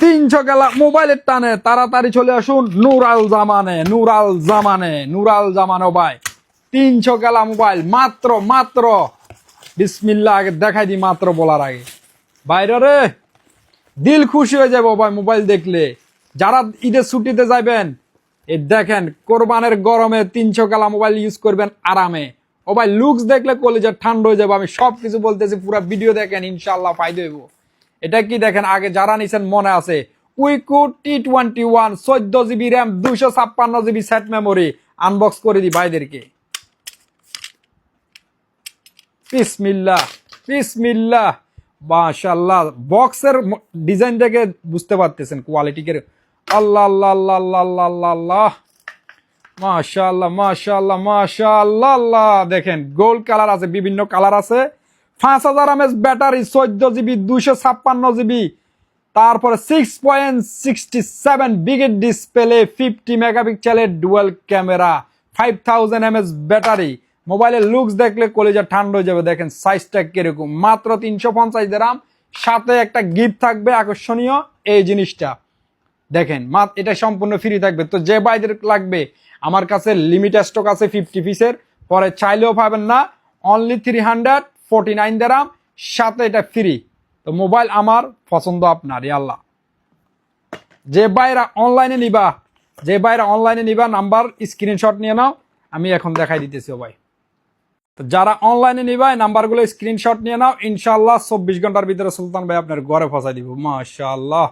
300 গেলা মোবাইলের টানে তাড়াতাড়ি চলে আসুন নুরাল জামানে ভাই 300 গেলা মোবাইল মাত্র বিসমিল্লাহ আগে দেখাই দি মাত্র বলার আগে বাইরে রে দিল খুশি হয়ে যাবে ভাই মোবাইল দেখলে যারা ঈদের ছুটিতে যাবেন এই দেখেন কোরবানের গরমে 300 গেলা মোবাইল ইউজ করবেন আরামে ও ভাই লুকস দেখলে কলেজে ঠান্ডা হয়ে যাবে আমি সবকিছু বলতেছি পুরো ভিডিও দেখেন ইনশাআল্লাহ ফায়দা হইব এটা কি দেখেন আগে যারা নিছেন মনে আছে উইকু T21 14GB RAM 256GB set memory unbox করে দি ভাইদেরকে বিসমিল্লাহ মাশাআল্লাহ বক্সের ডিজাইন দেখে বুঝতে পারতেছেন কোয়ালিটি কে আল্লাহ মাশাআল্লাহ দেখেন গোল্ড কালার আছে বিভিন্ন কালার আছে 5000 mAh ব্যাটারি 14GB 256GB তারপরে 6.67 বিগ ডিসপ্লে 50 মেগাপিক্সেলের ডুয়াল ক্যামেরা 5000 mAh ব্যাটারি মোবাইলের লুকস দেখলে কলিজা ঠান্ডা হয়ে যাবে দেখেন সাইজটা কিরকম মাত্র 350 দিরহাম সাথে একটা গিফট থাকবে আকর্ষণীয় এই জিনিসটা দেখেন এটা সম্পূর্ণ ফ্রি থাকবে তো যে বাইদের লাগবে আমার কাছে লিমিট স্টক আছে 50 পিসের পরে চাইলেও পাবেন না অনলি 349 দিরহাম সাথে এটা ফ্রি তো মোবাইল আমার পছন্দ আপনার আল্লাহ যে বাইরা অনলাইনে নিবা নাম্বার স্ক্রিনশট নিয়ে নাও আমি এখন দেখাই দিতেছি ভাই তো যারা অনলাইনে নিবা নাম্বারগুলো স্ক্রিনশট নিয়ে নাও ইনশাআল্লাহ 24 ঘন্টার ভিতরে সুলতান ভাই আপনার ঘরে পৌঁছায় দিব মাশাআল্লাহ